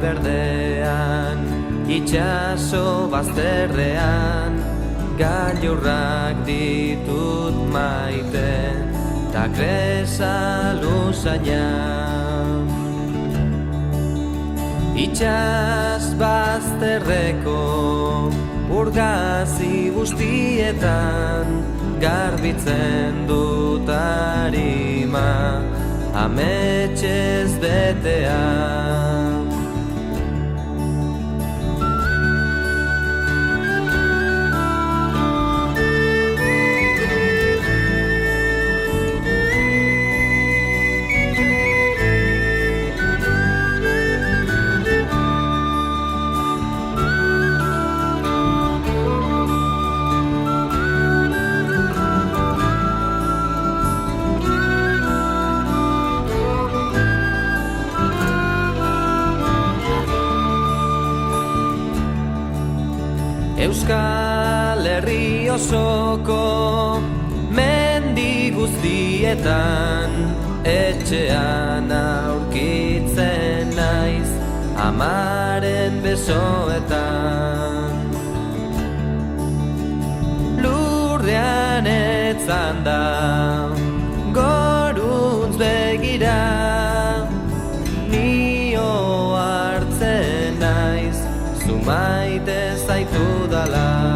berdean, itxaso bazterrean, gailurrak ditut maite, ta kresa luzaina. Itxas bazterreko urgazi guztietan, garbitzen dut arima, ametxez betea. Euskal Herri osoko mendi guztietan, etxean aurkitzen naiz amaren besoetan. Lurrean etzan da goruntz begira, nio hartzen naiz, zu maite zaitu dala.